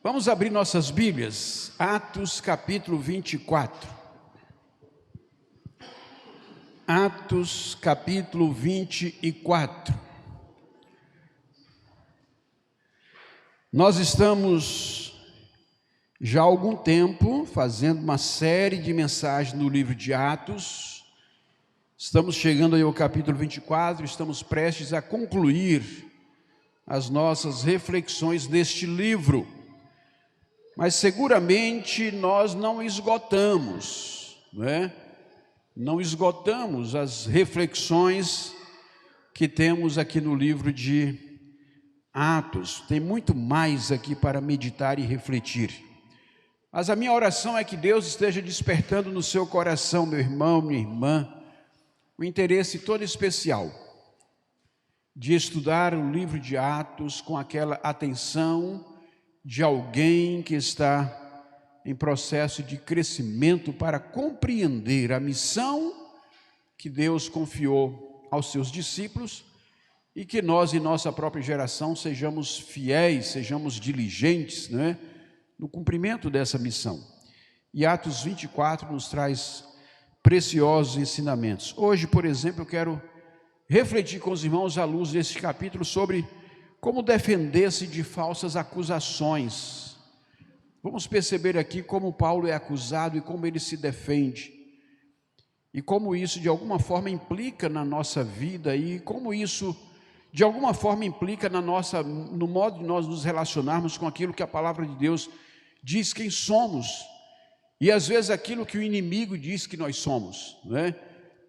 Vamos abrir nossas Bíblias, Atos capítulo 24. Atos capítulo 24. Nós estamos já há algum tempo fazendo uma série de mensagens no livro de Atos. Estamos chegando aí ao capítulo 24, estamos prestes a concluir as nossas reflexões neste livro. Mas seguramente nós não esgotamos, não é? Não esgotamos as reflexões que temos aqui no livro de Atos. Tem muito mais aqui para meditar e refletir. Mas a minha oração é que Deus esteja despertando no seu coração, meu irmão, minha irmã, o interesse todo especial de estudar o livro de Atos com aquela atenção de alguém que está em processo de crescimento para compreender a missão que Deus confiou aos seus discípulos e que nós, em nossa própria geração, sejamos fiéis, sejamos diligentes, né, no cumprimento dessa missão. E Atos 24 nos traz preciosos ensinamentos. Hoje, por exemplo, eu quero refletir com os irmãos à luz desse capítulo sobre como defender-se de falsas acusações. Vamos perceber aqui como Paulo é acusado e como ele se defende. E como isso de alguma forma implica na nossa vida e como isso de alguma forma implica no modo de nós nos relacionarmos com aquilo que a palavra de Deus diz quem somos. E às vezes aquilo que o inimigo diz que nós somos, não é?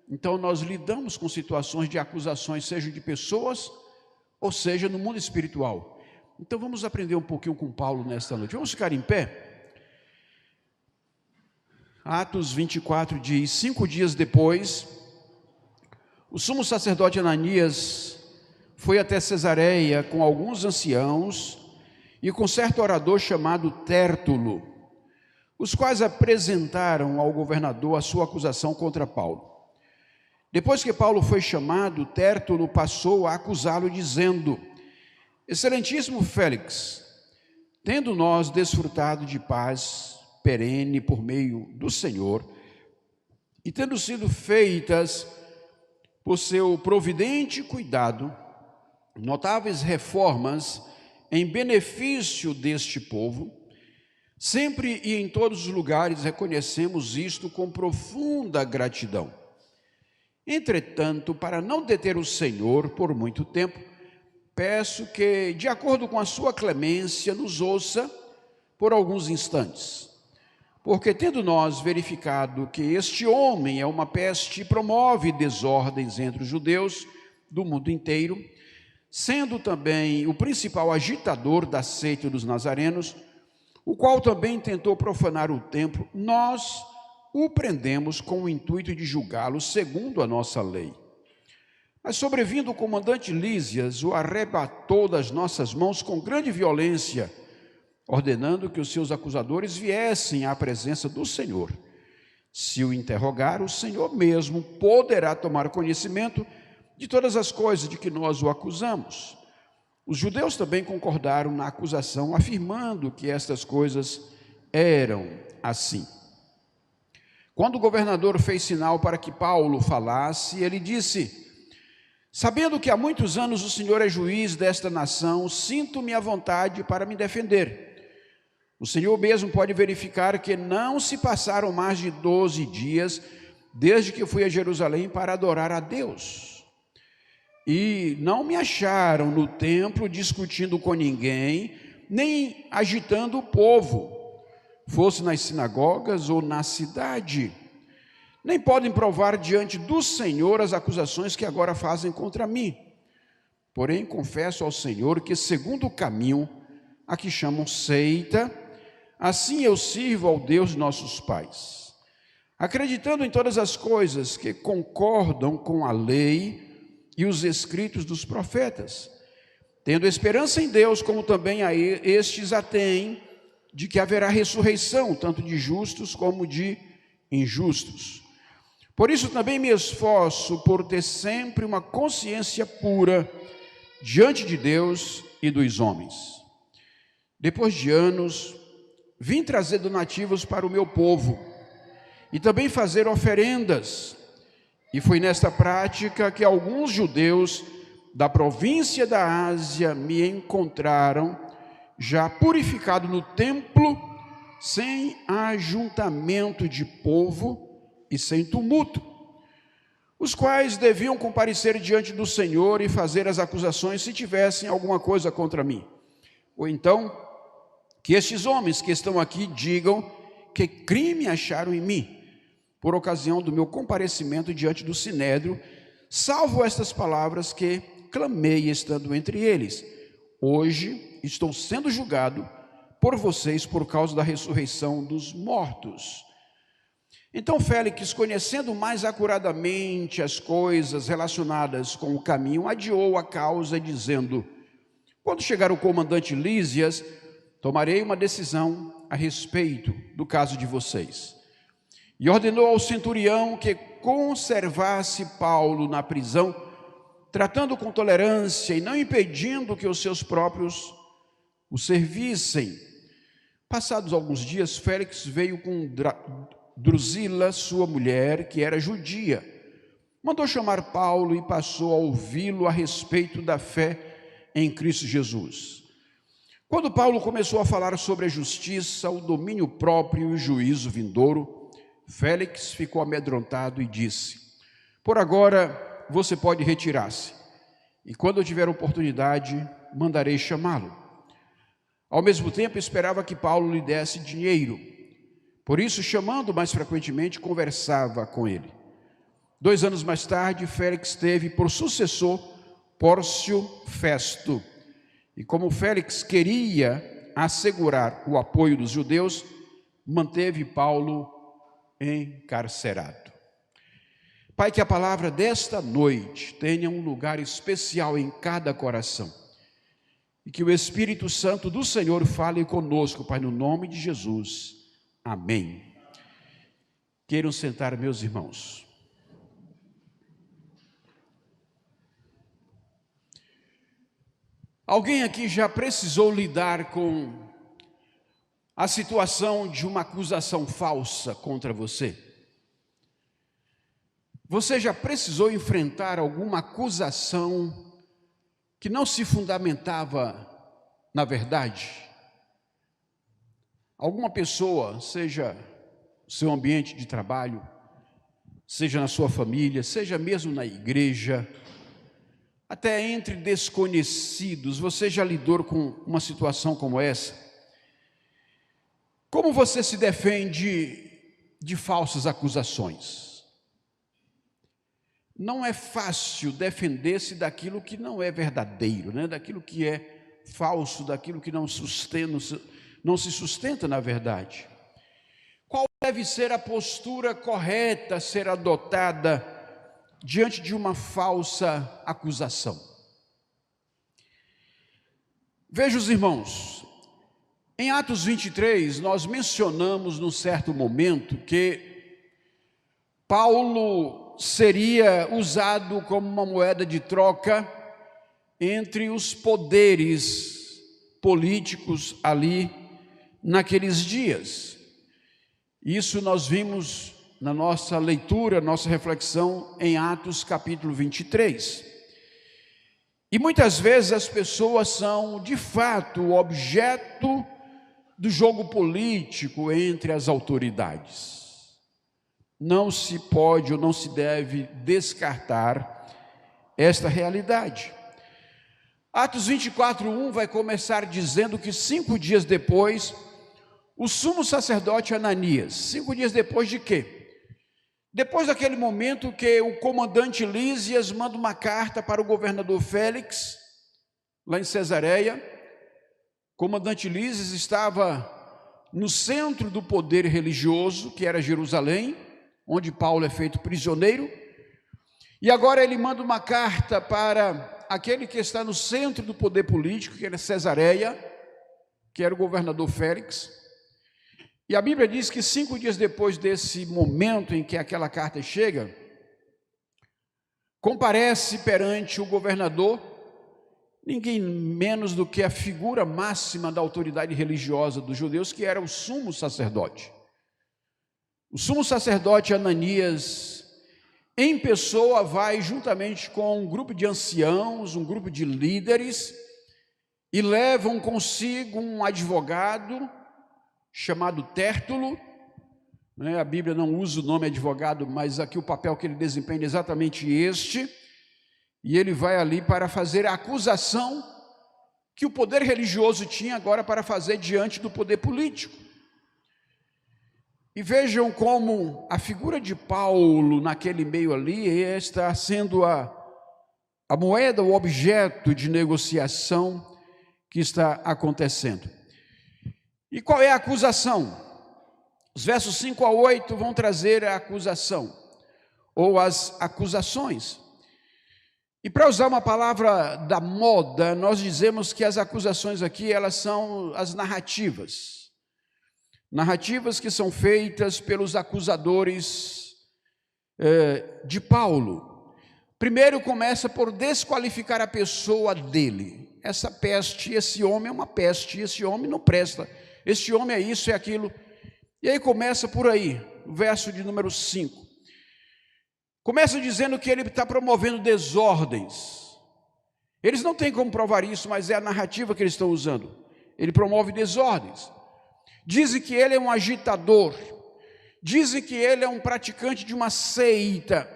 Então nós lidamos com situações de acusações, seja de pessoas, ou seja, no mundo espiritual. Então vamos aprender um pouquinho com Paulo nesta noite. Vamos ficar em pé? Atos 24 diz: 5 dias depois, o sumo sacerdote Ananias foi até Cesareia com alguns anciãos e com certo orador chamado Tértulo, os quais apresentaram ao governador a sua acusação contra Paulo. Depois que Paulo foi chamado, Tértulo passou a acusá-lo, dizendo: Excelentíssimo Félix, tendo nós desfrutado de paz perene por meio do Senhor, e tendo sido feitas por seu providente cuidado notáveis reformas em benefício deste povo, sempre e em todos os lugares reconhecemos isto com profunda gratidão. Entretanto, para não deter o Senhor por muito tempo, peço que, de acordo com a sua clemência, nos ouça por alguns instantes. Porque tendo nós verificado que este homem é uma peste e promove desordens entre os judeus do mundo inteiro, sendo também o principal agitador da seita dos nazarenos, o qual também tentou profanar o templo, nós o prendemos com o intuito de julgá-lo segundo a nossa lei. Mas sobrevindo o comandante Lísias, o arrebatou das nossas mãos com grande violência, ordenando que os seus acusadores viessem à presença do Senhor. Se o interrogar, o Senhor mesmo poderá tomar conhecimento de todas as coisas de que nós o acusamos. Os judeus também concordaram na acusação, afirmando que estas coisas eram assim. Quando o governador fez sinal para que Paulo falasse, ele disse: Sabendo que há muitos anos o Senhor é juiz desta nação, sinto-me à vontade para me defender. O Senhor mesmo pode verificar que não se passaram mais de 12 dias desde que fui a Jerusalém para adorar a Deus. E não me acharam no templo discutindo com ninguém, nem agitando o povo, fosse nas sinagogas ou na cidade. Nem podem provar diante do Senhor as acusações que agora fazem contra mim. Porém, confesso ao Senhor que, segundo o caminho a que chamam seita, assim eu sirvo ao Deus de nossos pais, acreditando em todas as coisas que concordam com a lei e os escritos dos profetas, tendo esperança em Deus, como também a estes a têm, de que haverá ressurreição, tanto de justos como de injustos. Por isso também me esforço por ter sempre uma consciência pura diante de Deus e dos homens. Depois de anos, vim trazer donativos para o meu povo e também fazer oferendas. E foi nesta prática que alguns judeus da província da Ásia me encontraram, já purificado no templo, sem ajuntamento de povo e sem tumulto, os quais deviam comparecer diante do Senhor e fazer as acusações se tivessem alguma coisa contra mim. Ou então, que estes homens que estão aqui digam que crime acharam em mim, por ocasião do meu comparecimento diante do Sinédrio, salvo estas palavras que clamei estando entre eles: hoje estou sendo julgado por vocês por causa da ressurreição dos mortos. Então Félix, conhecendo mais acuradamente as coisas relacionadas com o caminho, adiou a causa, dizendo: quando chegar o comandante Lísias, tomarei uma decisão a respeito do caso de vocês. E ordenou ao centurião que conservasse Paulo na prisão, tratando com tolerância e não impedindo que os seus próprios o servissem. Passados alguns dias, Félix veio com Drusila, sua mulher, que era judia. Mandou chamar Paulo e passou a ouvi-lo a respeito da fé em Cristo Jesus. Quando Paulo começou a falar sobre a justiça, o domínio próprio e o juízo vindouro, Félix ficou amedrontado e disse: por agora você pode retirar-se, e quando eu tiver oportunidade, mandarei chamá-lo. Ao mesmo tempo, esperava que Paulo lhe desse dinheiro. Por isso, chamando mais frequentemente, conversava com ele. 2 anos mais tarde, Félix teve por sucessor Pórcio Festo. E como Félix queria assegurar o apoio dos judeus, manteve Paulo encarcerado. Pai, que a palavra desta noite tenha um lugar especial em cada coração. E que o Espírito Santo do Senhor fale conosco, Pai, no nome de Jesus. Amém. Queiram sentar, meus irmãos. Alguém aqui já precisou lidar com a situação de uma acusação falsa contra você? Você já precisou enfrentar alguma acusação que não se fundamentava na verdade? Alguma pessoa, seja no seu ambiente de trabalho, seja na sua família, seja mesmo na igreja, até entre desconhecidos, você já lidou com uma situação como essa? Como você se defende de falsas acusações? Não é fácil defender-se daquilo que não é verdadeiro, né? Daquilo que é falso, daquilo que não se sustenta na verdade. Qual deve ser a postura correta a ser adotada diante de uma falsa acusação? Veja, os irmãos, em Atos 23, nós mencionamos num certo momento que Paulo seria usado como uma moeda de troca entre os poderes políticos ali naqueles dias. Isso nós vimos na nossa leitura, nossa reflexão em Atos capítulo 23. E muitas vezes as pessoas são de fato objeto do jogo político entre as autoridades. Não se pode ou não se deve descartar esta realidade. Atos 24:1 vai começar dizendo que 5 dias depois, o sumo sacerdote Ananias, 5 dias depois de quê? Depois daquele momento que o comandante Lísias manda uma carta para o governador Félix, lá em Cesareia. O comandante Lísias estava no centro do poder religioso, que era Jerusalém, onde Paulo é feito prisioneiro, e agora ele manda uma carta para aquele que está no centro do poder político, que era Cesareia, que era o governador Félix. E a Bíblia diz que 5 dias depois desse momento em que aquela carta chega, comparece perante o governador ninguém menos do que a figura máxima da autoridade religiosa dos judeus, que era o sumo sacerdote. O sumo sacerdote Ananias, em pessoa, vai juntamente com um grupo de anciãos, um grupo de líderes, e levam consigo um advogado chamado Tértulo. A Bíblia não usa o nome advogado, mas aqui o papel que ele desempenha é exatamente este. E ele vai ali para fazer a acusação que o poder religioso tinha agora para fazer diante do poder político. E vejam como a figura de Paulo naquele meio ali está sendo a moeda, o objeto de negociação que está acontecendo. E qual é a acusação? Os versos 5 a 8 vão trazer a acusação, ou as acusações. E para usar uma palavra da moda, nós dizemos que as acusações aqui, elas são as narrativas. Narrativas que são feitas pelos acusadores de Paulo. Primeiro começa por desqualificar a pessoa dele. Essa peste, esse homem é uma peste, esse homem não presta, esse homem é isso, é aquilo. E aí começa por aí, o verso de número 5. Começa dizendo que ele está promovendo desordens. Eles não têm como provar isso, mas é a narrativa que eles estão usando. Ele promove desordens. Dizem que ele é um agitador. Dizem que ele é um praticante de uma seita.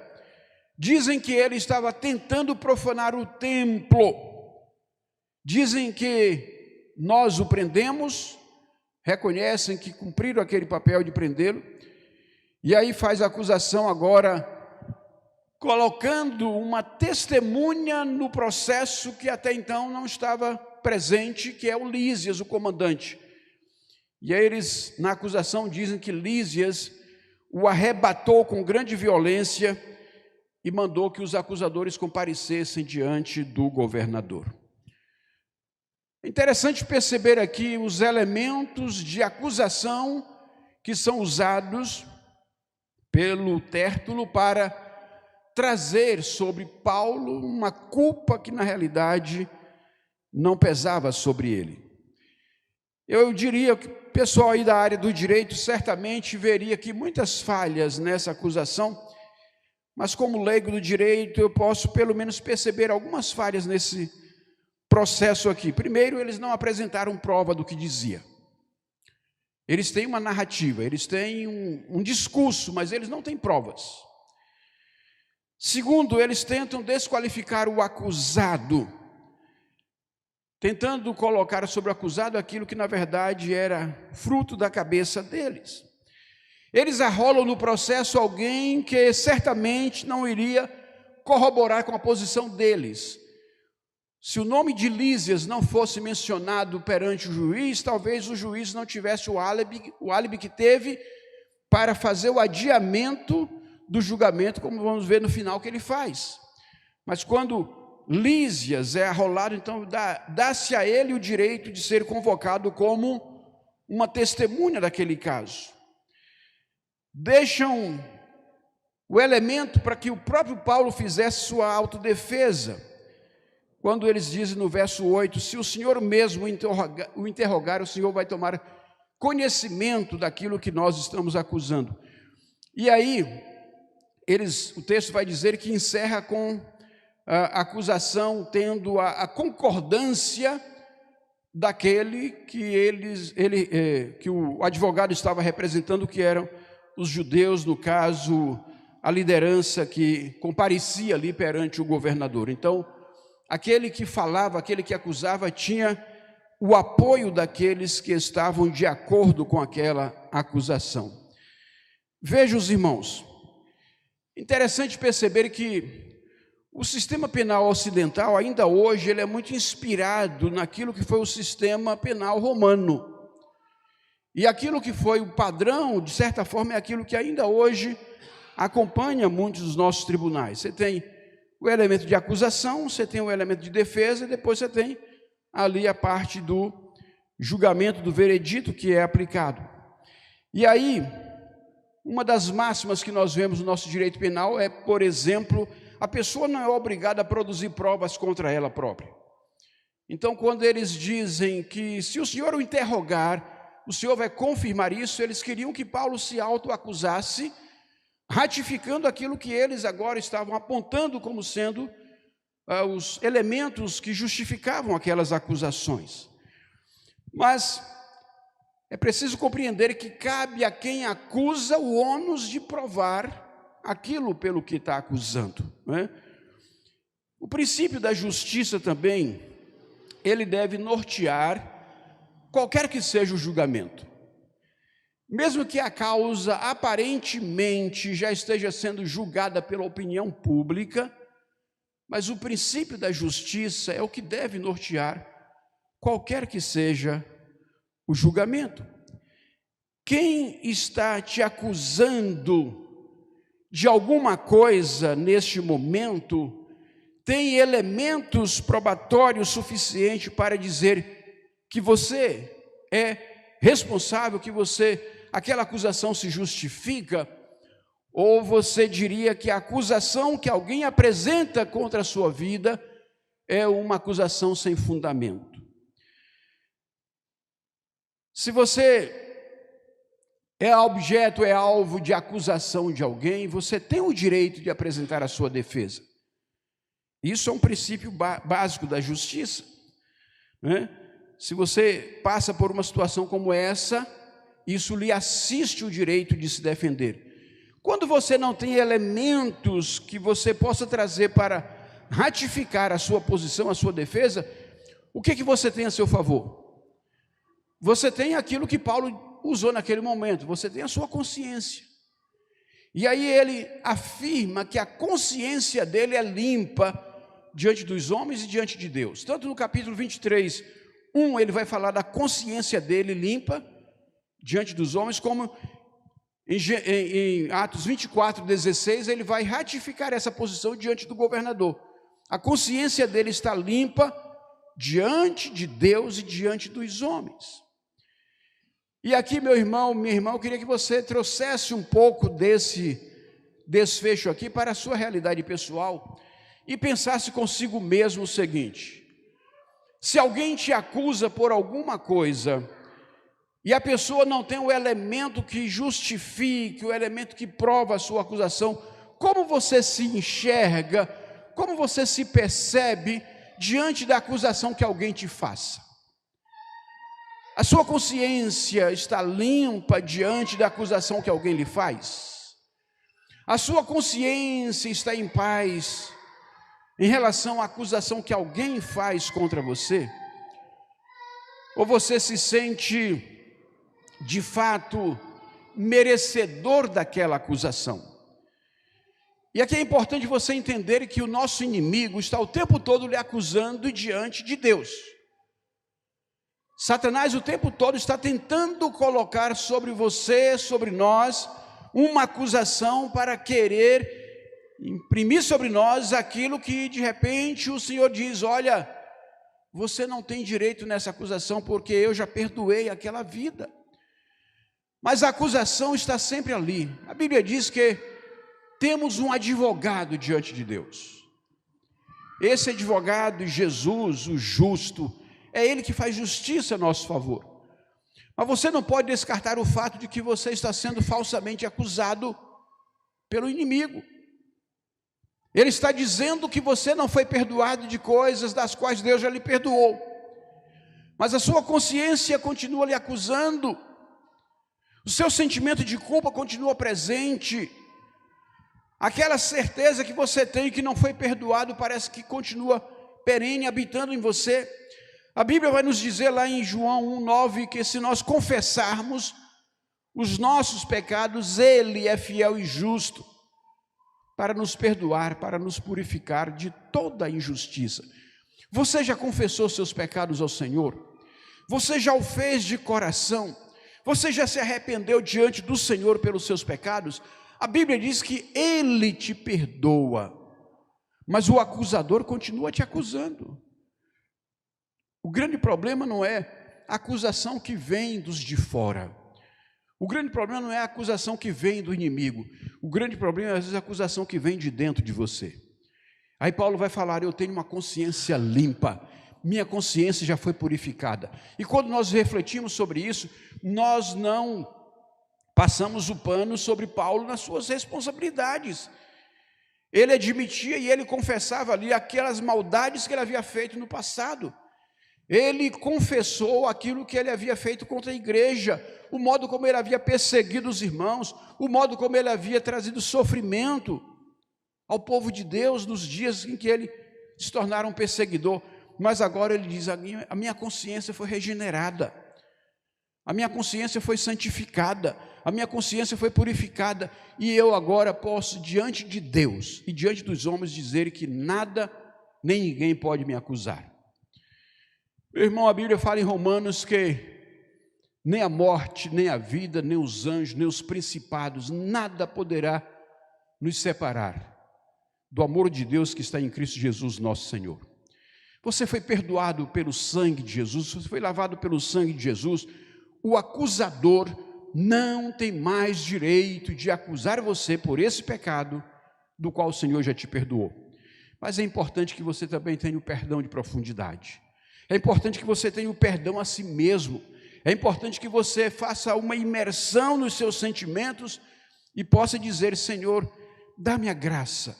Dizem que ele estava tentando profanar o templo. Dizem que nós o prendemos, reconhecem que cumpriram aquele papel de prendê-lo, e aí faz a acusação agora, colocando uma testemunha no processo que até então não estava presente, que é o Lísias, o comandante. E aí eles, na acusação, dizem que Lísias o arrebatou com grande violência e mandou que os acusadores comparecessem diante do governador. É interessante perceber aqui os elementos de acusação que são usados pelo Tértulo para trazer sobre Paulo uma culpa que na realidade não pesava sobre ele. Eu diria que o pessoal aí da área do direito certamente veria aqui muitas falhas nessa acusação, mas como leigo do direito eu posso pelo menos perceber algumas falhas nesse processo aqui. Primeiro, eles não apresentaram prova do que dizia. Eles têm uma narrativa, eles têm um discurso, mas eles não têm provas. Segundo, eles tentam desqualificar o acusado, tentando colocar sobre o acusado aquilo que na verdade era fruto da cabeça deles. Eles arrolam no processo alguém que certamente não iria corroborar com a posição deles. Se o nome de Lísias não fosse mencionado perante o juiz, talvez o juiz não tivesse o álibi que teve para fazer o adiamento do julgamento, como vamos ver no final que ele faz. Mas quando Lísias é arrolado, então dá-se a ele o direito de ser convocado como uma testemunha daquele caso. Deixam o elemento para que o próprio Paulo fizesse sua autodefesa, quando eles dizem no verso 8, se o Senhor mesmo o interrogar, o Senhor vai tomar conhecimento daquilo que nós estamos acusando. E aí, o texto vai dizer que encerra com a acusação tendo a concordância daquele que o advogado estava representando, que eram os judeus, no caso, a liderança que comparecia ali perante o governador. Então, aquele que falava, aquele que acusava, tinha o apoio daqueles que estavam de acordo com aquela acusação. Vejam, os irmãos, interessante perceber que o sistema penal ocidental, ainda hoje, ele é muito inspirado naquilo que foi o sistema penal romano. E aquilo que foi o padrão, de certa forma, é aquilo que ainda hoje acompanha muitos dos nossos tribunais. Você tem o elemento de acusação, você tem o elemento de defesa, e depois você tem ali a parte do julgamento, do veredito que é aplicado. E aí, uma das máximas que nós vemos no nosso direito penal é, por exemplo, a pessoa não é obrigada a produzir provas contra ela própria. Então, quando eles dizem que se o Senhor o interrogar, o Senhor vai confirmar isso, eles queriam que Paulo se autoacusasse, ratificando aquilo que eles agora estavam apontando como sendo os elementos que justificavam aquelas acusações. Mas é preciso compreender que cabe a quem acusa o ônus de provar aquilo pelo que está acusando, não é? O princípio da justiça também, ele deve nortear qualquer que seja o julgamento. Mesmo que a causa aparentemente já esteja sendo julgada pela opinião pública, mas o princípio da justiça é o que deve nortear qualquer que seja o julgamento. Quem está te acusando de alguma coisa neste momento tem elementos probatórios suficientes para dizer que você é responsável, que aquela acusação se justifica, ou você diria que a acusação que alguém apresenta contra a sua vida é uma acusação sem fundamento. Se você é objeto, é alvo de acusação de alguém, você tem o direito de apresentar a sua defesa. Isso é um princípio básico da justiça, né? Se você passa por uma situação como essa, isso lhe assiste o direito de se defender. Quando você não tem elementos que você possa trazer para ratificar a sua posição, a sua defesa, o que você tem a seu favor? Você tem aquilo que Paulo usou naquele momento, você tem a sua consciência. E aí ele afirma que a consciência dele é limpa diante dos homens e diante de Deus. Tanto no capítulo 23, ele vai falar da consciência dele limpa diante dos homens, como em Atos 24, 16, ele vai ratificar essa posição diante do governador. A consciência dele está limpa diante de Deus e diante dos homens. E aqui, meu irmão, minha irmã, eu queria que você trouxesse um pouco desse desfecho aqui para a sua realidade pessoal e pensasse consigo mesmo o seguinte: se alguém te acusa por alguma coisa e a pessoa não tem o elemento que justifique, o elemento que prova a sua acusação, como você se enxerga, como você se percebe diante da acusação que alguém te faça? A sua consciência está limpa diante da acusação que alguém lhe faz? A sua consciência está em paz em relação à acusação que alguém faz contra você? Ou você se sente, de fato, merecedor daquela acusação? E aqui é importante você entender que o nosso inimigo está o tempo todo lhe acusando diante de Deus. Satanás o tempo todo está tentando colocar sobre você, sobre nós, uma acusação para querer imprimir sobre nós aquilo que de repente o Senhor diz: olha, você não tem direito nessa acusação porque eu já perdoei aquela vida. Mas a acusação está sempre ali. A Bíblia diz que temos um advogado diante de Deus. Esse advogado, Jesus, o justo, é Ele que faz justiça a nosso favor. Mas você não pode descartar o fato de que você está sendo falsamente acusado pelo inimigo. Ele está dizendo que você não foi perdoado de coisas das quais Deus já lhe perdoou. Mas a sua consciência continua lhe acusando. O seu sentimento de culpa continua presente. Aquela certeza que você tem que não foi perdoado parece que continua perene, habitando em você. A Bíblia vai nos dizer lá em João 1,9 que se nós confessarmos os nossos pecados, Ele é fiel e justo para nos perdoar, para nos purificar de toda a injustiça. Você já confessou seus pecados ao Senhor? Você já o fez de coração? Você já se arrependeu diante do Senhor pelos seus pecados? A Bíblia diz que Ele te perdoa, mas o acusador continua te acusando. O grande problema não é a acusação que vem dos de fora. O grande problema não é a acusação que vem do inimigo. O grande problema é, às vezes, a acusação que vem de dentro de você. Aí Paulo vai falar: eu tenho uma consciência limpa. minha consciência já foi purificada. E quando nós refletimos sobre isso, nós não passamos o pano sobre Paulo nas suas responsabilidades. Ele admitia e ele confessava ali aquelas maldades que ele havia feito no passado. Ele confessou aquilo que ele havia feito contra a igreja, o modo como ele havia perseguido os irmãos, o modo como ele havia trazido sofrimento ao povo de Deus nos dias em que ele se tornara um perseguidor. Mas agora ele diz: a minha consciência foi regenerada, a minha consciência foi santificada, a minha consciência foi purificada, e eu agora posso, diante de Deus e diante dos homens, dizer que nada nem ninguém pode me acusar. Meu irmão, a Bíblia fala em Romanos que nem a morte, nem a vida, nem os anjos, nem os principados, nada poderá nos separar do amor de Deus que está em Cristo Jesus, nosso Senhor. Você foi perdoado pelo sangue de Jesus, você foi lavado pelo sangue de Jesus. O acusador não tem mais direito de acusar você por esse pecado do qual o Senhor já te perdoou. Mas é importante que você também tenha o perdão de profundidade. É importante que você tenha o perdão a si mesmo. É importante que você faça uma imersão nos seus sentimentos e possa dizer: Senhor, dá-me a graça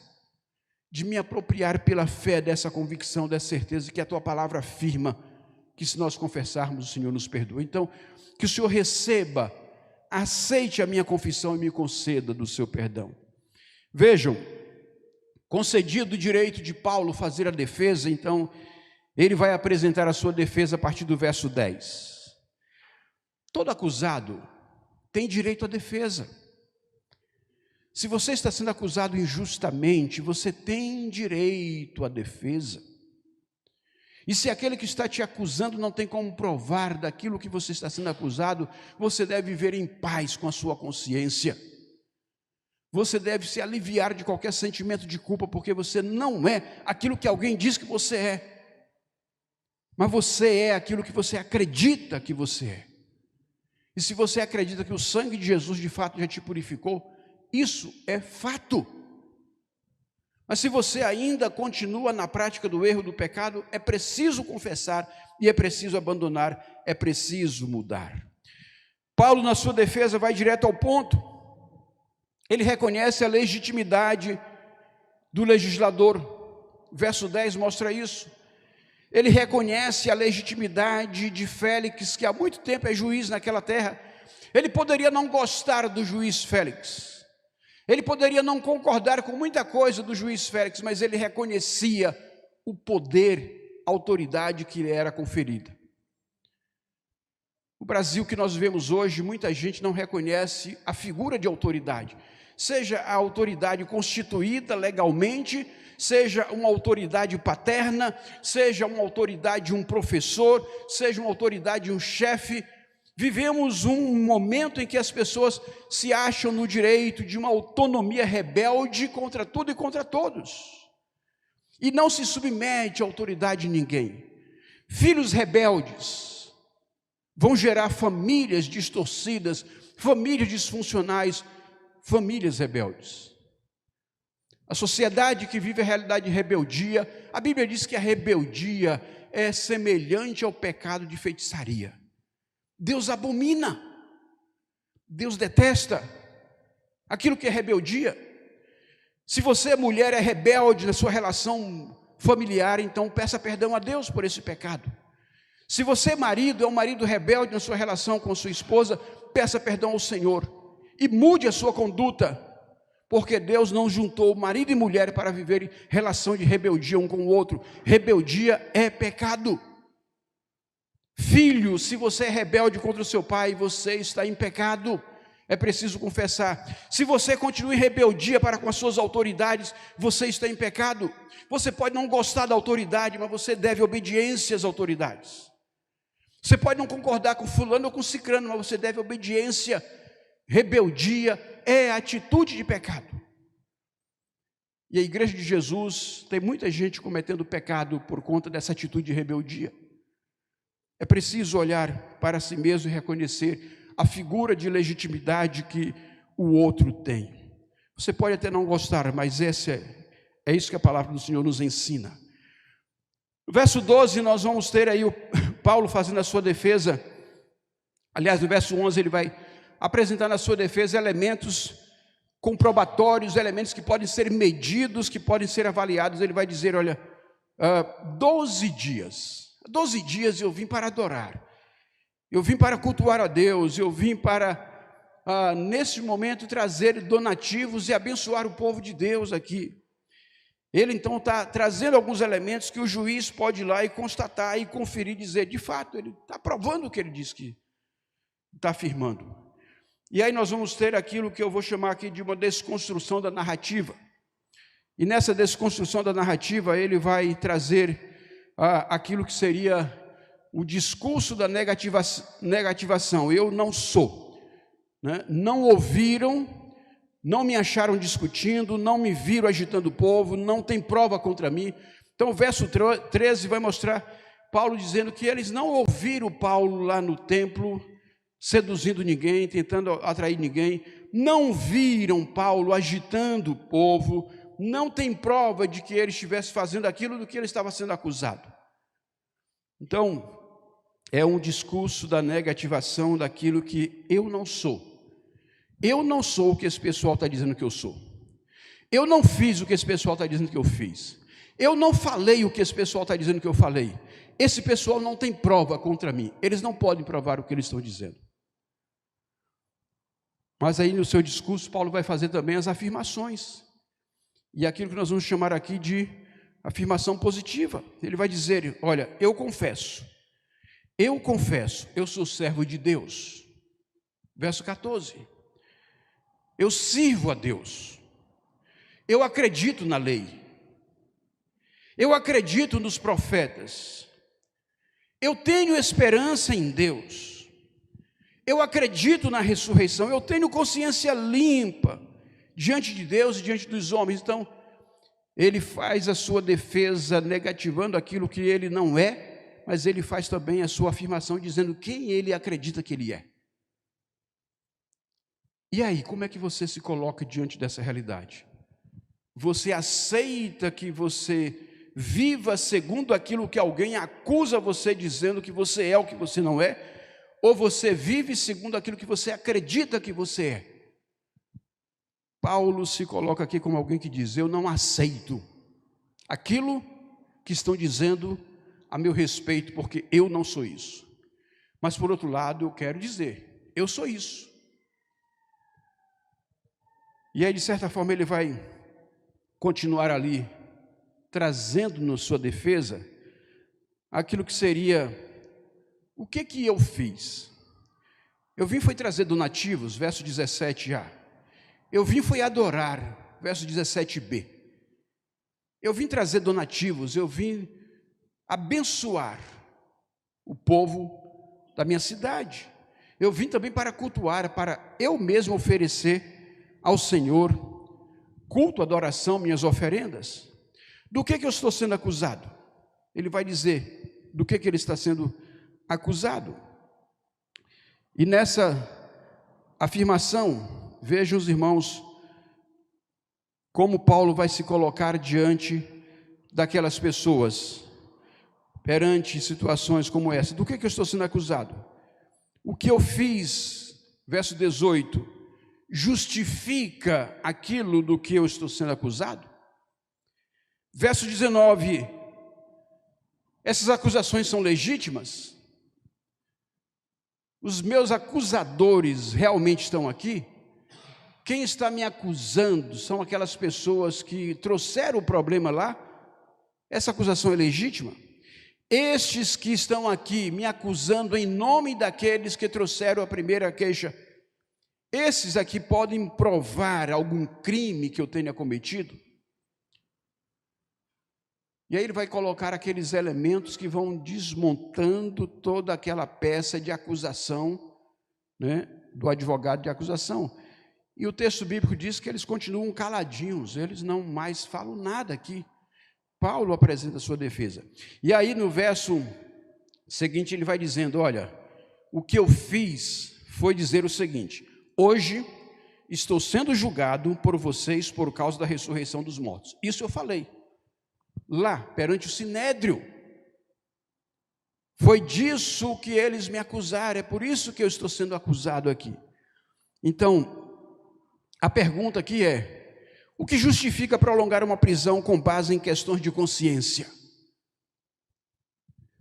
de me apropriar pela fé dessa convicção, dessa certeza que a Tua palavra afirma que se nós confessarmos, o Senhor nos perdoa. Então, que o Senhor receba, aceite a minha confissão e me conceda do seu perdão. Vejam, concedido o direito de Paulo fazer a defesa, então ele vai apresentar a sua defesa a partir do verso 10. Todo acusado tem direito à defesa. Se você está sendo acusado injustamente, você tem direito à defesa. E se aquele que está te acusando não tem como provar daquilo que você está sendo acusado, você deve viver em paz com a sua consciência. Você deve se aliviar de qualquer sentimento de culpa, porque você não é aquilo que alguém diz que você é, mas você é aquilo que você acredita que você é. E se você acredita que o sangue de Jesus de fato já te purificou, isso é fato. Mas se você ainda continua na prática do erro, do pecado, é preciso confessar e é preciso abandonar, é preciso mudar. Paulo, na sua defesa, vai direto ao ponto. Ele reconhece a legitimidade do legislador. Verso 10 mostra isso. Ele reconhece a legitimidade de Félix, que há muito tempo é juiz naquela terra. Ele poderia não gostar do juiz Félix. Ele poderia não concordar com muita coisa do juiz Félix, mas ele reconhecia o poder, a autoridade que lhe era conferida. No Brasil que nós vivemos hoje, muita gente não reconhece a figura de autoridade, seja a autoridade constituída legalmente, seja uma autoridade paterna, seja uma autoridade um professor, seja uma autoridade um chefe. Vivemos um momento em que as pessoas se acham no direito de uma autonomia rebelde contra tudo e contra todos, e não se submete à autoridade de ninguém. Filhos rebeldes vão gerar famílias distorcidas, famílias disfuncionais, famílias rebeldes. A sociedade que vive a realidade de rebeldia, a Bíblia diz que a rebeldia é semelhante ao pecado de feitiçaria. Deus abomina, Deus detesta aquilo que é rebeldia. Se você, mulher, é rebelde na sua relação familiar, então peça perdão a Deus por esse pecado. Se você, marido, é um marido rebelde na sua relação com sua esposa, peça perdão ao Senhor e mude a sua conduta, porque Deus não juntou marido e mulher para viver em relação de rebeldia um com o outro. Rebeldia é pecado. Filho, se você é rebelde contra o seu pai, você está em pecado, é preciso confessar. Se você continua em rebeldia para com as suas autoridades, você está em pecado. Você pode não gostar da autoridade, mas você deve obediência às autoridades. Você pode não concordar com fulano ou com cicrano, mas você deve obediência. Rebeldia é atitude de pecado. E a igreja de Jesus tem muita gente cometendo pecado por conta dessa atitude de rebeldia. É preciso olhar para si mesmo e reconhecer a figura de legitimidade que o outro tem. Você pode até não gostar, mas é isso que a palavra do Senhor nos ensina. No verso 12 nós vamos ter aí o Paulo fazendo a sua defesa. Aliás, no verso 11 ele vai apresentar na sua defesa elementos comprobatórios, elementos que podem ser medidos, que podem ser avaliados. Ele vai dizer, olha, 12 dias eu vim para adorar, eu vim para cultuar a Deus, eu vim para, nesse momento, trazer donativos e abençoar o povo de Deus aqui. Ele então está trazendo alguns elementos que o juiz pode ir lá e constatar e conferir, dizer, de fato, ele está provando o que ele diz que está afirmando. E aí nós vamos ter aquilo que eu vou chamar aqui de uma desconstrução da narrativa. E nessa desconstrução da narrativa, ele vai trazer aquilo que seria o discurso da negativação. Eu não sou, né? Não ouviram, não me acharam discutindo, não me viram agitando o povo, não tem prova contra mim. Então o verso 13 vai mostrar Paulo dizendo que eles não ouviram Paulo lá no templo, seduzindo ninguém, tentando atrair ninguém, não viram Paulo agitando o povo, não tem prova de que ele estivesse fazendo aquilo do que ele estava sendo acusado. Então, é um discurso da negativação daquilo que eu não sou. Eu não sou o que esse pessoal está dizendo que eu sou. Eu não fiz o que esse pessoal está dizendo que eu fiz. Eu não falei o que esse pessoal está dizendo que eu falei. Esse pessoal não tem prova contra mim. Eles não podem provar o que eles estão dizendo. Mas aí no seu discurso, Paulo vai fazer também as afirmações. E aquilo que nós vamos chamar aqui de afirmação positiva. Ele vai dizer, olha, eu confesso, eu sou servo de Deus. Verso 14. Eu sirvo a Deus, eu acredito na lei, eu acredito nos profetas, eu tenho esperança em Deus, eu acredito na ressurreição, eu tenho consciência limpa diante de Deus e diante dos homens. Então, ele faz a sua defesa negativando aquilo que ele não é, mas ele faz também a sua afirmação dizendo quem ele acredita que ele é. E aí, como é que você se coloca diante dessa realidade? Você aceita que você viva segundo aquilo que alguém acusa você, dizendo que você é o que você não é? Ou você vive segundo aquilo que você acredita que você é? Paulo se coloca aqui como alguém que diz, eu não aceito aquilo que estão dizendo a meu respeito, porque eu não sou isso. Mas por outro lado, eu quero dizer, eu sou isso. E aí, de certa forma, ele vai continuar ali, trazendo na sua defesa, aquilo que seria, o que eu fiz? Eu vim foi trazer donativos, verso 17a. Eu vim foi adorar, verso 17b. Eu vim trazer donativos, eu vim abençoar o povo da minha cidade. Eu vim também para cultuar, para eu mesmo oferecer ao Senhor culto, adoração, minhas oferendas. Do que eu estou sendo acusado? Ele vai dizer do que ele está sendo acusado. E nessa afirmação, vejam os irmãos, como Paulo vai se colocar diante daquelas pessoas, perante situações como essa. Do que eu estou sendo acusado? O que eu fiz, verso 18, justifica aquilo do que eu estou sendo acusado? Verso 19, essas acusações são legítimas? Os meus acusadores realmente estão aqui? Quem está me acusando são aquelas pessoas que trouxeram o problema lá? Essa acusação é legítima? Estes que estão aqui me acusando em nome daqueles que trouxeram a primeira queixa, esses aqui podem provar algum crime que eu tenha cometido? E aí ele vai colocar aqueles elementos que vão desmontando toda aquela peça de acusação, né, do advogado de acusação. E o texto bíblico diz que eles continuam caladinhos, eles não mais falam nada aqui. Paulo apresenta a sua defesa. E aí no verso seguinte ele vai dizendo, olha, o que eu fiz foi dizer o seguinte, hoje estou sendo julgado por vocês por causa da ressurreição dos mortos. Isso eu falei lá perante o Sinédrio. Foi disso que eles me acusaram, é por isso que eu estou sendo acusado aqui. Então, a pergunta aqui é: o que justifica prolongar uma prisão com base em questões de consciência?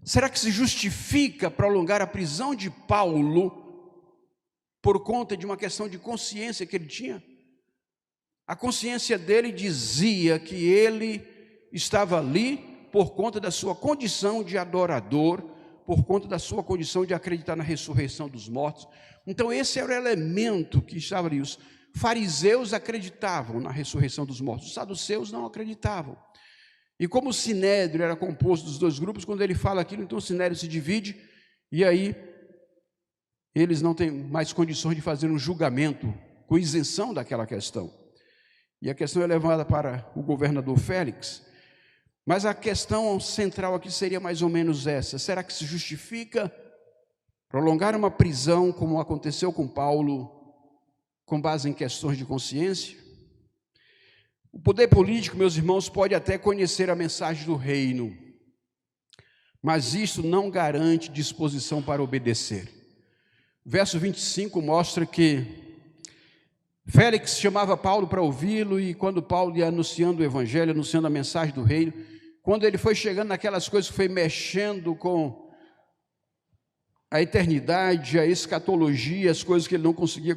Será que se justifica prolongar a prisão de Paulo por conta de uma questão de consciência que ele tinha? A consciência dele dizia que ele estava ali por conta da sua condição de adorador, por conta da sua condição de acreditar na ressurreição dos mortos. Então esse era o elemento que estava ali. Os fariseus acreditavam na ressurreição dos mortos, os saduceus não acreditavam. E como o sinédrio era composto dos dois grupos, quando ele fala aquilo, então o sinédrio se divide, e aí eles não têm mais condições de fazer um julgamento com isenção daquela questão. E a questão é levada para o governador Félix, mas a questão central aqui seria mais ou menos essa: será que se justifica prolongar uma prisão, como aconteceu com Paulo, com base em questões de consciência? O poder político, meus irmãos, pode até conhecer a mensagem do reino, mas isso não garante disposição para obedecer. O verso 25 mostra que Félix chamava Paulo para ouvi-lo, e quando Paulo ia anunciando o evangelho, anunciando a mensagem do reino, quando ele foi chegando naquelas coisas que foi mexendo com a eternidade, a escatologia, as coisas que ele não conseguia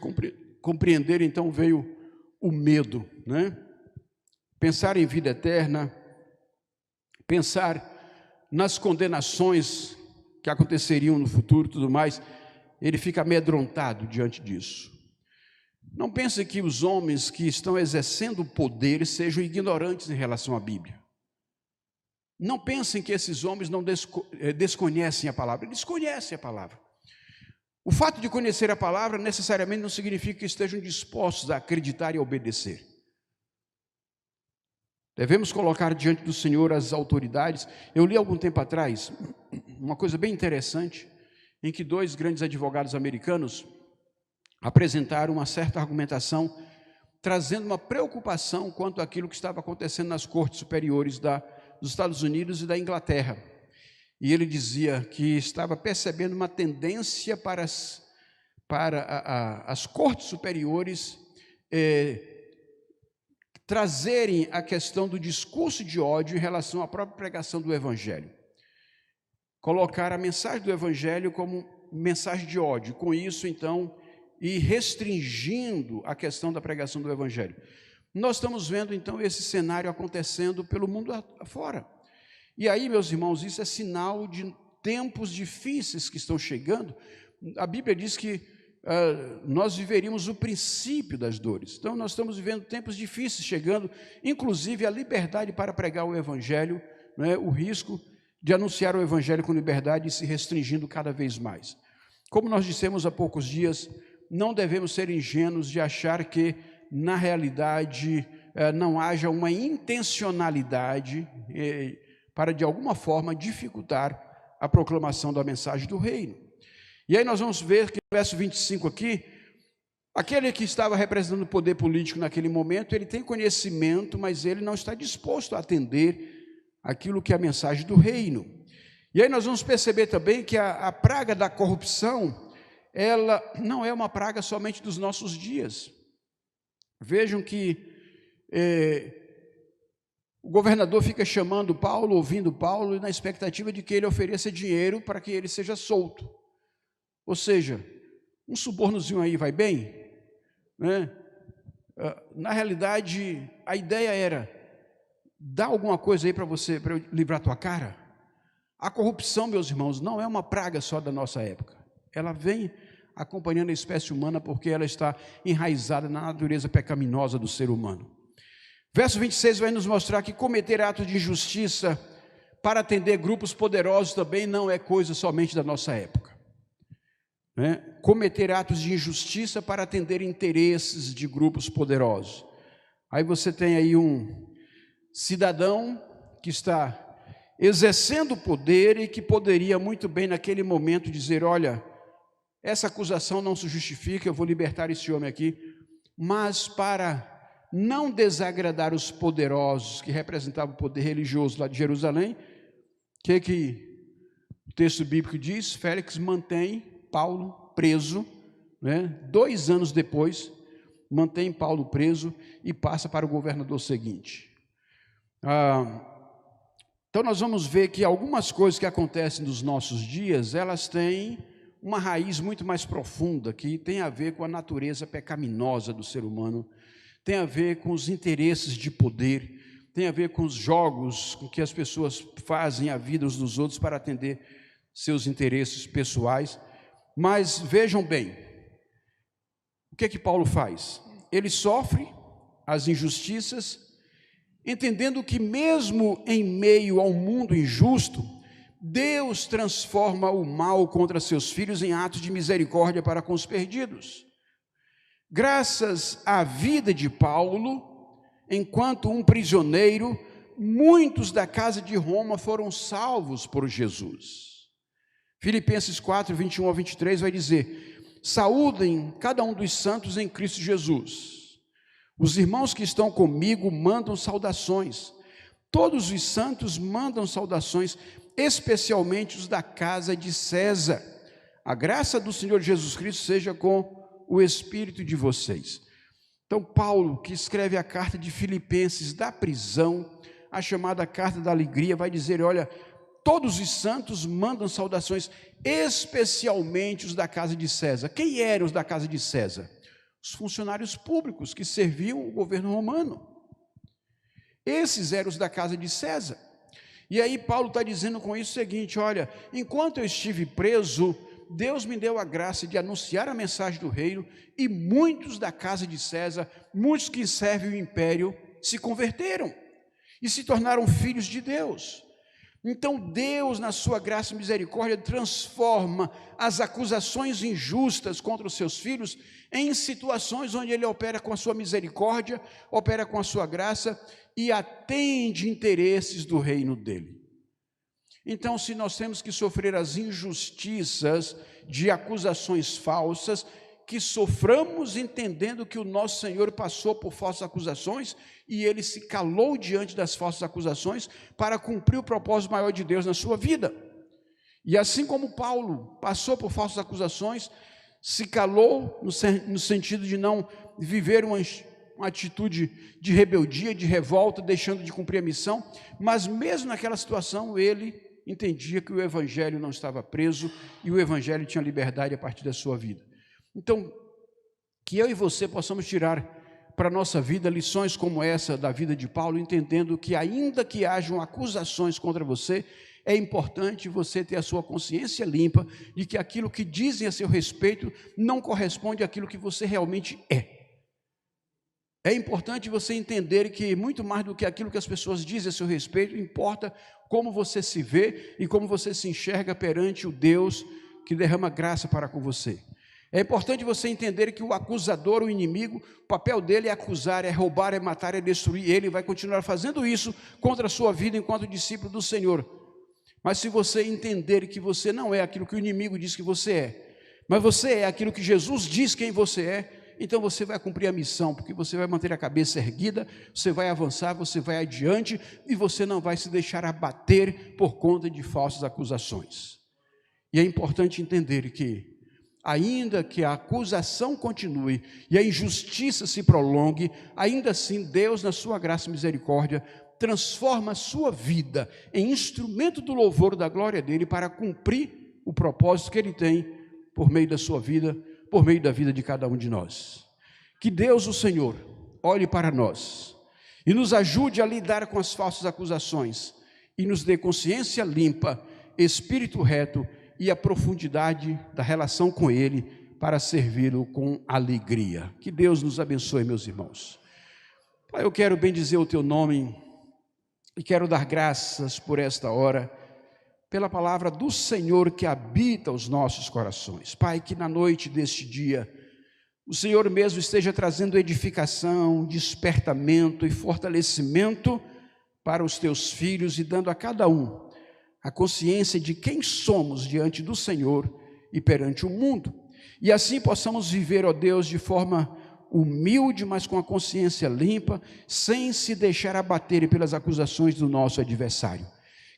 compreender, então veio o medo, né? Pensar em vida eterna, pensar nas condenações que aconteceriam no futuro e tudo mais, ele fica amedrontado diante disso. Não pense que os homens que estão exercendo o poder sejam ignorantes em relação à Bíblia. Não pensem que esses homens não desconhecem a palavra, eles conhecem a palavra. O fato de conhecer a palavra necessariamente não significa que estejam dispostos a acreditar e a obedecer. Devemos colocar diante do Senhor as autoridades. Eu li algum tempo atrás uma coisa bem interessante, em que dois grandes advogados americanos apresentaram uma certa argumentação, trazendo uma preocupação quanto àquilo que estava acontecendo nas cortes superiores dos Estados Unidos e da Inglaterra. E ele dizia que estava percebendo uma tendência para as cortes superiores trazerem a questão do discurso de ódio em relação à própria pregação do Evangelho. Colocar a mensagem do Evangelho como mensagem de ódio. Com isso, então, e restringindo a questão da pregação do Evangelho. Nós estamos vendo, então, esse cenário acontecendo pelo mundo afora. E aí, meus irmãos, isso é sinal de tempos difíceis que estão chegando. A Bíblia diz que nós viveríamos o princípio das dores. Então, nós estamos vivendo tempos difíceis chegando, inclusive a liberdade para pregar o Evangelho, né, o risco de anunciar o Evangelho com liberdade e se restringindo cada vez mais. Como nós dissemos há poucos dias, não devemos ser ingênuos de achar que, na realidade, não haja uma intencionalidade para, de alguma forma, dificultar a proclamação da mensagem do reino. E aí nós vamos ver que no verso 25 aqui, aquele que estava representando o poder político naquele momento, ele tem conhecimento, mas ele não está disposto a atender aquilo que é a mensagem do reino. E aí nós vamos perceber também que a praga da corrupção, ela não é uma praga somente dos nossos dias. Vejam que o governador fica chamando Paulo, ouvindo Paulo, na expectativa de que ele ofereça dinheiro para que ele seja solto. Ou seja, um subornozinho aí vai bem, né? Na realidade, a ideia era: dá alguma coisa aí para você, para eu livrar tua cara. A corrupção, meus irmãos, não é uma praga só da nossa época. Ela vem acompanhando a espécie humana porque ela está enraizada na natureza pecaminosa do ser humano. Verso 26 vai nos mostrar que cometer atos de injustiça para atender grupos poderosos também não é coisa somente da nossa época. Né? Cometer atos de injustiça para atender interesses de grupos poderosos. Aí você tem aí um cidadão que está exercendo poder e que poderia muito bem naquele momento dizer: olha, essa acusação não se justifica, eu vou libertar esse homem aqui, mas para não desagradar os poderosos que representavam o poder religioso lá de Jerusalém, o que O texto bíblico diz: Félix mantém Paulo preso, 2 anos depois, mantém Paulo preso e passa para o governador seguinte. Então nós vamos ver que algumas coisas que acontecem nos nossos dias, elas têm uma raiz muito mais profunda, que tem a ver com a natureza pecaminosa do ser humano, tem a ver com os interesses de poder, tem a ver com os jogos com que as pessoas fazem a vida uns dos outros para atender seus interesses pessoais. Mas vejam bem, o que é que Paulo faz? Ele sofre as injustiças, entendendo que mesmo em meio ao mundo injusto, Deus transforma o mal contra seus filhos em atos de misericórdia para com os perdidos. Graças à vida de Paulo, enquanto um prisioneiro, muitos da casa de Roma foram salvos por Jesus. Filipenses 4, 21 a 23 vai dizer: saúdem cada um dos santos em Cristo Jesus. Os irmãos que estão comigo mandam saudações. Todos os santos mandam saudações, especialmente os da casa de César. A graça do Senhor Jesus Cristo seja com o espírito de vocês. Então Paulo, que escreve a carta de Filipenses da prisão, a chamada carta da alegria, vai dizer: olha, todos os santos mandam saudações, especialmente os da casa de César. Quem eram os da casa de César? Os funcionários públicos que serviam o governo romano. Esses eram os da casa de César. E aí Paulo está dizendo com isso o seguinte: olha, enquanto eu estive preso, Deus me deu a graça de anunciar a mensagem do reino, e muitos da casa de César, muitos que servem o império, se converteram e se tornaram filhos de Deus. Então Deus, na sua graça e misericórdia, transforma as acusações injustas contra os seus filhos em situações onde Ele opera com a sua misericórdia, opera com a sua graça e atende interesses do reino dEle. Então, se nós temos que sofrer as injustiças de acusações falsas, que soframos entendendo que o nosso Senhor passou por falsas acusações e Ele se calou diante das falsas acusações para cumprir o propósito maior de Deus na sua vida. E assim como Paulo passou por falsas acusações, se calou no sentido de não viver uma atitude de rebeldia, de revolta, deixando de cumprir a missão, mas mesmo naquela situação ele entendia que o evangelho não estava preso e o evangelho tinha liberdade a partir da sua vida. Então, que eu e você possamos tirar para a nossa vida lições como essa da vida de Paulo, entendendo que ainda que hajam acusações contra você, é importante você ter a sua consciência limpa de que aquilo que dizem a seu respeito não corresponde àquilo que você realmente é. É importante você entender que muito mais do que aquilo que as pessoas dizem a seu respeito, importa como você se vê e como você se enxerga perante o Deus que derrama graça para com você. É importante você entender que o acusador, o inimigo, o papel dele é acusar, é roubar, é matar, é destruir. Ele vai continuar fazendo isso contra a sua vida enquanto discípulo do Senhor. Mas se você entender que você não é aquilo que o inimigo diz que você é, mas você é aquilo que Jesus diz quem você é, então você vai cumprir a missão, porque você vai manter a cabeça erguida, você vai avançar, você vai adiante, e você não vai se deixar abater por conta de falsas acusações. E é importante entender que, ainda que a acusação continue e a injustiça se prolongue, ainda assim Deus, na sua graça e misericórdia, transforma a sua vida em instrumento do louvor da glória dele para cumprir o propósito que ele tem por meio da sua vida, por meio da vida de cada um de nós. Que Deus, o Senhor, olhe para nós e nos ajude a lidar com as falsas acusações e nos dê consciência limpa, espírito reto e a profundidade da relação com Ele para servi-lo com alegria. Que Deus nos abençoe, meus irmãos. Pai, eu quero bendizer o Teu nome e quero dar graças por esta hora, pela palavra do Senhor que habita os nossos corações. Pai, que na noite deste dia, o Senhor mesmo esteja trazendo edificação, despertamento e fortalecimento para os Teus filhos e dando a cada um a consciência de quem somos diante do Senhor e perante o mundo. E assim possamos viver, ó Deus, de forma humilde, mas com a consciência limpa, sem se deixar abater pelas acusações do nosso adversário.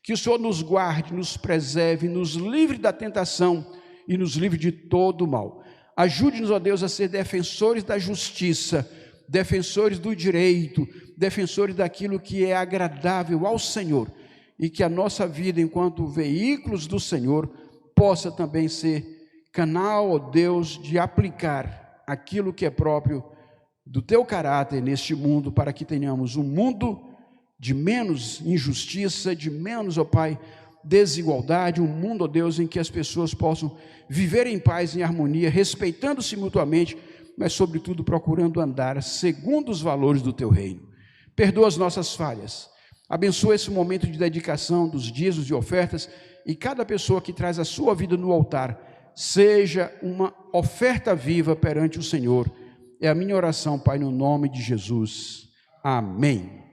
Que o Senhor nos guarde, nos preserve, nos livre da tentação e nos livre de todo o mal. Ajude-nos, ó Deus, a ser defensores da justiça, defensores do direito, defensores daquilo que é agradável ao Senhor, e que a nossa vida, enquanto veículos do Senhor, possa também ser canal, ó Deus, de aplicar aquilo que é próprio do teu caráter neste mundo, para que tenhamos um mundo de menos injustiça, de menos, ó Pai, desigualdade, um mundo, ó Deus, em que as pessoas possam viver em paz, em harmonia, respeitando-se mutuamente, mas sobretudo procurando andar segundo os valores do teu reino. Perdoa as nossas falhas, abençoa esse momento de dedicação dos dízimos e ofertas, e cada pessoa que traz a sua vida no altar, seja uma oferta viva perante o Senhor. É a minha oração, Pai, no nome de Jesus. Amém.